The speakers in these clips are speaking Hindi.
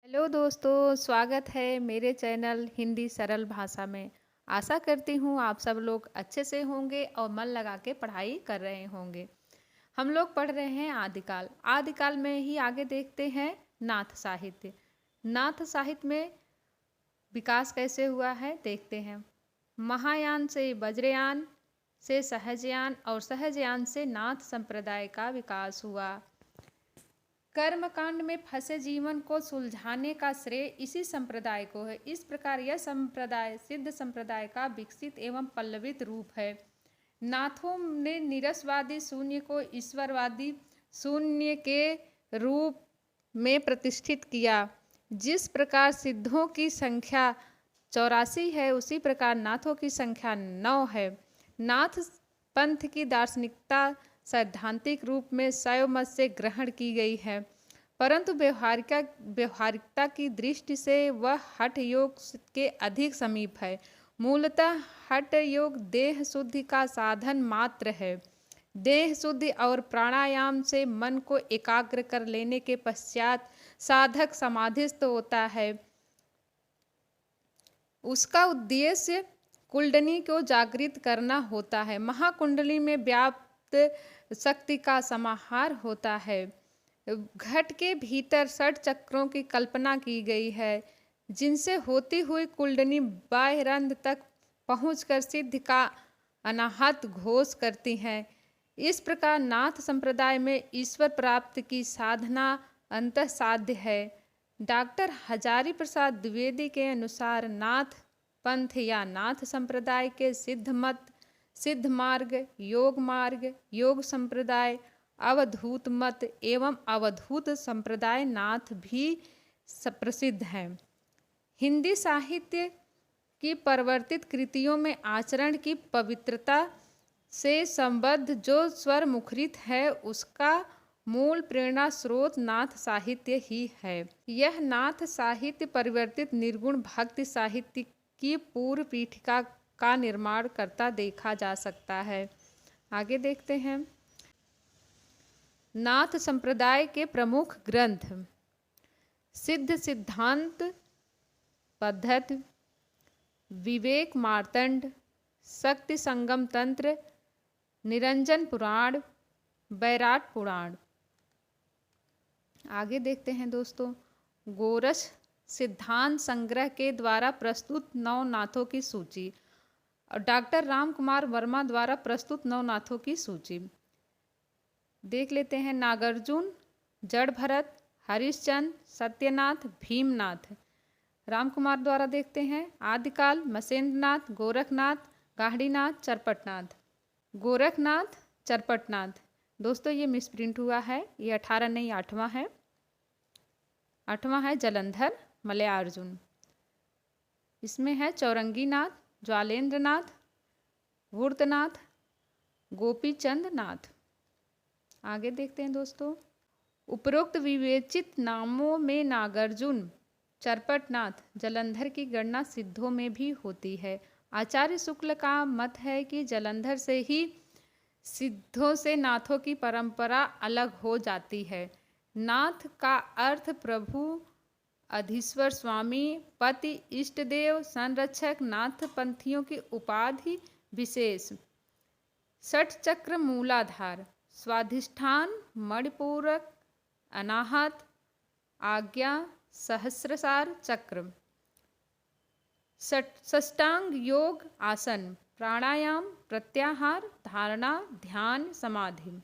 हेलो दोस्तों, स्वागत है मेरे चैनल हिंदी सरल भाषा में। आशा करती हूँ आप सब लोग अच्छे से होंगे और मन लगा के पढ़ाई कर रहे होंगे। हम लोग पढ़ रहे हैं आदिकाल। आदिकाल में ही आगे देखते हैं नाथ साहित्य। नाथ साहित्य में विकास कैसे हुआ है देखते हैं। महायान से वज्रयान से सहजयान और सहजयान से नाथ संप्रदाय का विकास हुआ। कर्मकांड में फंसे जीवन को सुलझाने का श्रेय इसी संप्रदाय को है। इस प्रकार यह संप्रदाय सिद्ध संप्रदाय का विकसित एवं पल्लवित रूप है। नाथों ने निरसवादी शून्य को ईश्वरवादी शून्य के रूप में प्रतिष्ठित किया। जिस प्रकार सिद्धों की संख्या 84 है, उसी प्रकार नाथों की संख्या 9 है। नाथ पंथ की दार्शनिकता सैद्धांतिक रूप में शैव मत से ग्रहण की गई है, परंतु व्यवहारिकता की दृष्टि से वह हठ योग के अधिक समीप है। मूलतः हठ योग देह शुद्धि का साधन मात्र है। देह शुद्धि और प्राणायाम से मन को एकाग्र कर लेने के पश्चात साधक समाधिस्थ होता है। उसका उद्देश्य कुंडली को जागृत करना होता है। महाकुंडली में व्याप्त शक्ति का समाहार होता है। घट के भीतर 60 चक्रों की कल्पना की गई है, जिनसे होती हुई कुंडली बाह्यरंध्र तक पहुंचकर सिद्धि का अनाहत घोष करती हैं। इस प्रकार नाथ संप्रदाय में ईश्वर प्राप्ति की साधना अंतः साध्य है। डॉक्टर हजारी प्रसाद द्विवेदी के अनुसार नाथ पंथ या नाथ संप्रदाय के सिद्ध मत, सिद्ध मार्ग, योग संप्रदाय, अवधूत मत एवं अवधूत संप्रदाय नाथ भी प्रसिद्ध हैं। हिंदी साहित्य की परिवर्तित कृतियों में आचरण की पवित्रता से संबद्ध जो स्वर मुखरित है, उसका मूल प्रेरणा स्रोत नाथ साहित्य ही है। यह नाथ साहित्य परिवर्तित निर्गुण भक्ति साहित्य की पूर्व पीठिका का निर्माण करता देखा जा सकता है। आगे देखते हैं। नाथ संप्रदाय के प्रमुख ग्रंथ सिद्ध सिद्धांत पद्धति, विवेक मार्तंड, शक्ति संगम तंत्र, निरंजन पुराण, बैराट पुराण। आगे देखते हैं दोस्तों। गोरस सिद्धांत संग्रह के द्वारा प्रस्तुत नवनाथों की सूची और डॉक्टर राम कुमार वर्मा द्वारा प्रस्तुत नवनाथों की सूची देख लेते हैं। नागार्जुन, जड़ भरत, हरिश्चंद्र, सत्यनाथ, भीमनाथ। राम कुमार द्वारा देखते हैं। आदिकाल, मसेंद्रनाथ, गोरखनाथ, गाहड़ीनाथ, चरपटनाथ। गोरखनाथ, चरपटनाथ दोस्तों ये मिसप्रिंट हुआ है, ये 18 नहीं 8वां है। 8वां है जलंधर मलयार्जुन। इसमें है चौरंगीनाथ, ज्वालेंद्रनाथ, वूर्तनाथ, गोपीचंद नाथ। आगे देखते हैं दोस्तों। उपरोक्त विवेचित नामों में नागार्जुन, चरपटनाथ, जलंधर की गणना सिद्धों में भी होती है। आचार्य शुक्ल का मत है कि जलंधर से ही सिद्धों से नाथों की परंपरा अलग हो जाती है। नाथ का अर्थ प्रभु, अधीश्वर, स्वामी, पति, इष्टदेव, संरक्षक, नाथ पंथियों की उपाधि विशेष। 60 चक्र मूलाधार, स्वाधिष्ठान, मणिपूरक, अनाहत, आज्ञा, सहस्रसार चक्र, षष्टांग योग आसन, प्राणायाम, प्रत्याहार, धारणा, ध्यान, समाधि।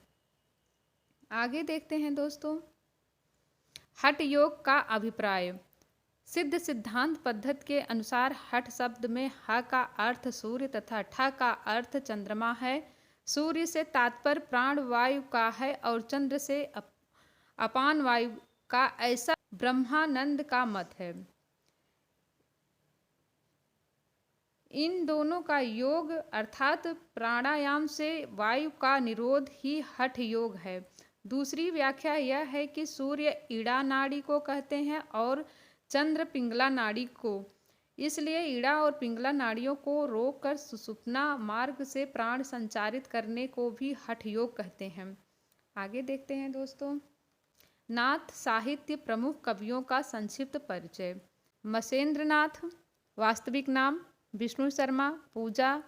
आगे देखते हैं दोस्तों। हठ योग का अभिप्राय। सिद्ध सिद्धांत पद्धति के अनुसार हठ शब्द में ह का अर्थ सूर्य तथा ठ का अर्थ चंद्रमा है। सूर्य से तात्पर्य प्राण वायु का है और चंद्र से अपान वायु का, ऐसा ब्रह्मानंद का मत है। इन दोनों का योग अर्थात प्राणायाम से वायु का निरोध ही हठ योग है। दूसरी व्याख्या यह है कि सूर्य ईड़ा नाड़ी को कहते हैं और चंद्र पिंगला नाड़ी को, इसलिए ईड़ा और पिंगला नाड़ियों को रोककर सुषुप्ना मार्ग से प्राण संचारित करने को भी हठ योग कहते हैं। आगे देखते हैं दोस्तों। नाथ साहित्य प्रमुख कवियों का संक्षिप्त परिचय। मसेंद्र नाथ, वास्तविक नाम विष्णु शर्मा, पूजा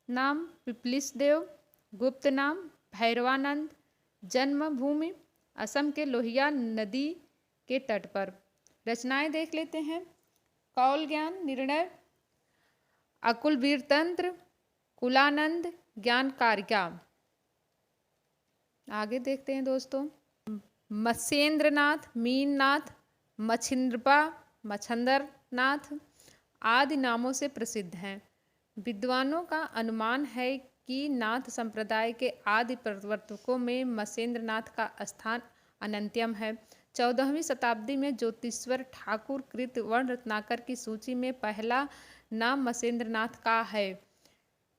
नाम पिपलिस देव, गुप्त नाम भैरवानंद, जन्मभूमि असम के लोहिया नदी के तट पर। रचनाएं देख लेते हैं। कौल ज्ञान निर्णय, अकुल वीर तंत्र, कुलानंद, ज्ञान कारिका। आगे देखते हैं दोस्तों। मत्स्येंद्र नाथ, मीननाथ, मछिंद्रपा, मच्छंदर नाथ आदि नामों से प्रसिद्ध हैं। विद्वानों का अनुमान है कि नाथ संप्रदाय के आदि प्रवर्तकों में मत्स्येंद्र नाथ का स्थान अनंत्यम है। 14वीं शताब्दी में ज्योतिश्वर ठाकुर कृत वर्ण रत्नाकर की सूची में पहला नाम मत्स्येंद्र नाथ का है।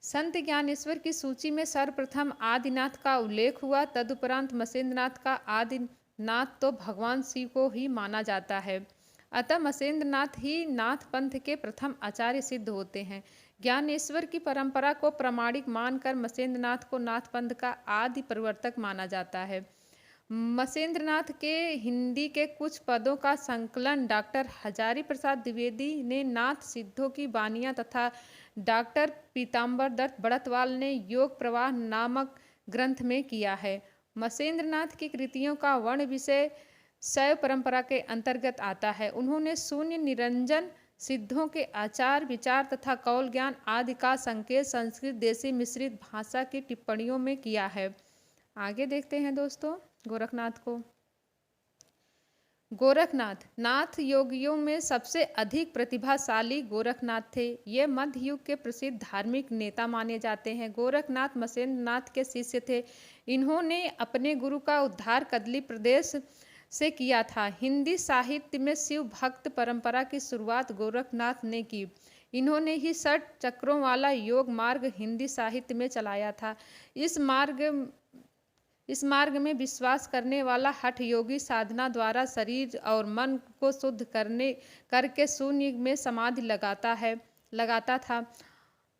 संत ज्ञानेश्वर की सूची में सर्वप्रथम आदिनाथ का उल्लेख हुआ। तदुपरांत मत्स्येंद्र नाथ का आदिनाथ तो भगवान शिव को ही माना जाता है। अतः मत्स्येंद्र नाथ ही नाथ पंथ के प्रथम आचार्य सिद्ध होते हैं। ज्ञानेश्वर की परंपरा को प्रमाणिक मानकर मत्स्येंद्र नाथ को नाथ पंथ का आदि प्रवर्तक माना जाता है। मत्स्येंद्र नाथ के हिंदी के कुछ पदों का संकलन डॉक्टर हजारी प्रसाद द्विवेदी ने नाथ सिद्धों की बानियां तथा डॉक्टर पीताम्बर दत्त बड़तवाल ने योग प्रवाह नामक ग्रंथ में किया है। मत्स्येंद्र नाथ की कृतियों का वर्ण विषय शैव परंपरा के अंतर्गत आता है। उन्होंने शून्य निरंजन, सिद्धों के आचार विचार तथा कौल ज्ञान आदि का संकेत संस्कृत देशी मिश्रित भाषा की टिप्पणियों में किया है। आगे देखते हैं दोस्तों गोरखनाथ को। गोरखनाथ नाथ योगियों में सबसे अधिक प्रतिभाशाली गोरखनाथ थे। ये मध्य युग के प्रसिद्ध धार्मिक नेता माने जाते हैं। गोरखनाथ मत्स्येंद्र नाथ के शिष्य थे। इन्होंने अपने गुरु का उद्धार कदली प्रदेश से किया था। हिंदी साहित्य में शिव भक्त परंपरा की शुरुआत गोरखनाथ ने की। इन्होंने ही 6 चक्रों वाला योग मार्ग हिंदी साहित्य में चलाया था। इस मार्ग में विश्वास करने वाला हठ योगी साधना द्वारा शरीर और मन को शुद्ध करके शून्य में समाधि लगाता था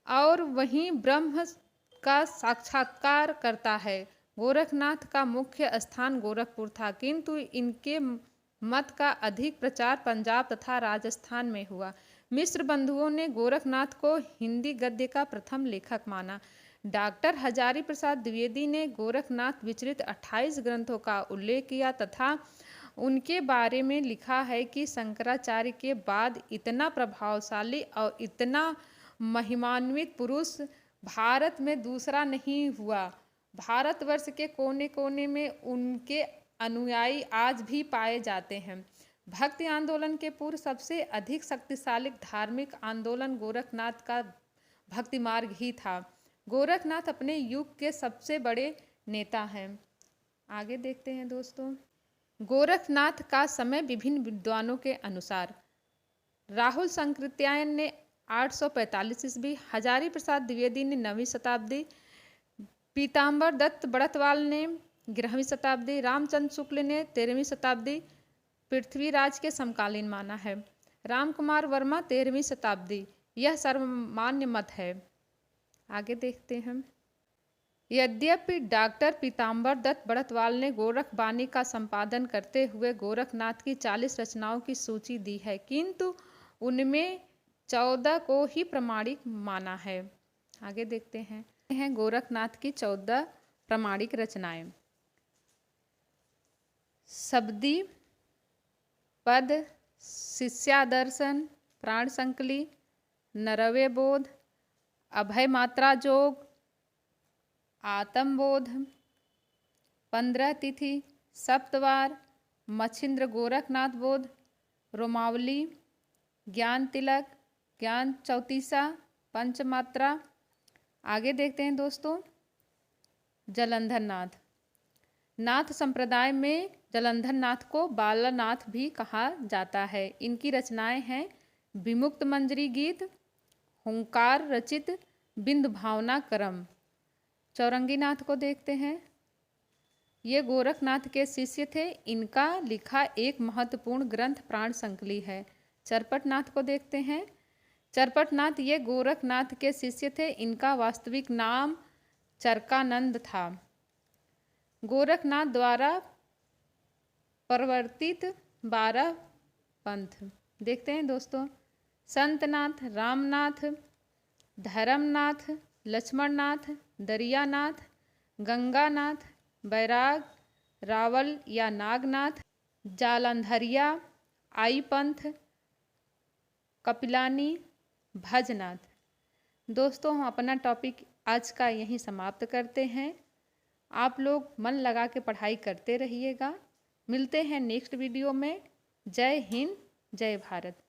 और वहीं ब्रह्म का साक्षात्कार करता है। गोरखनाथ का मुख्य स्थान गोरखपुर था, किंतु इनके मत का अधिक प्रचार पंजाब तथा राजस्थान में हुआ। मिश्र बंधुओं ने गोरखनाथ को हिंदी गद्य का प्रथम लेखक माना। डॉक्टर हजारी प्रसाद द्विवेदी ने गोरखनाथ विचरित 28 ग्रंथों का उल्लेख किया तथा उनके बारे में लिखा है कि शंकराचार्य के बाद इतना प्रभावशाली और इतना महिमान्वित पुरुष भारत में दूसरा नहीं हुआ। भारतवर्ष के कोने कोने में उनके अनुयायी आज भी पाए जाते हैं। भक्ति आंदोलन के पूर्व सबसे अधिक शक्तिशाली धार्मिक आंदोलन गोरखनाथ का भक्ति मार्ग ही था। गोरखनाथ अपने युग के सबसे बड़े नेता हैं। आगे देखते हैं दोस्तों। गोरखनाथ का समय विभिन्न विद्वानों के अनुसार। राहुल संकृत्यायन ने 845 ईस्वी, हजारी प्रसाद द्विवेदी ने 9वीं शताब्दी, पीताम्बर दत्त बड़तवाल ने 11वीं शताब्दी, रामचंद्र शुक्ल ने 13वीं शताब्दी पृथ्वीराज के समकालीन माना है। रामकुमार वर्मा 13वीं शताब्दी, यह सर्वमान्य मत है। आगे देखते हैं। यद्यपि डॉक्टर पीताम्बर दत्त बड़तवाल ने गोरखबानी का संपादन करते हुए गोरखनाथ की 40 रचनाओं की सूची दी है, किंतु उनमें 14 को ही प्रमाणिक माना है। आगे देखते हैं गोरखनाथ की 14 प्रमाणिक रचनाएं। शब्दी पद, शिष्यादर्शन, प्राण संकली, नरवे बोध, अभय मात्रा जोग, आत्मबोध, 15 तिथि, सप्तवार, मच्छिंद्र गोरखनाथ बोध, रोमावली, ज्ञान तिलक, ज्ञान चौतीसा, पंचमात्रा। आगे देखते हैं दोस्तों। जलंधर नाथ। नाथ संप्रदाय में जलंधर नाथ को बालानाथ भी कहा जाता है। इनकी रचनाएं हैं विमुक्त मंजरी गीत, हुंकार रचित बिंद भावना करम। चौरंगी नाथ को देखते हैं। ये गोरखनाथ के शिष्य थे। इनका लिखा एक महत्वपूर्ण ग्रंथ प्राण संकली है। चरपट नाथ को देखते हैं। चरपट नाथ ये गोरखनाथ के शिष्य थे। इनका वास्तविक नाम चरकानंद था। गोरखनाथ द्वारा प्रवर्तित 12 पंथ। देखते हैं दोस्तों, संतनाथ, रामनाथ, धर्मनाथ, लक्ष्मणनाथ, दरियानाथ, गंगानाथ, बैराग, रावल या नागनाथ, जालंधरिया, आई पंथ, कपिलानी, भजनाथ। दोस्तों, हम अपना टॉपिक आज का यहीं समाप्त करते हैं। आप लोग मन लगा के पढ़ाई करते रहिएगा। मिलते हैं नेक्स्ट वीडियो में। जय हिंद, जय भारत।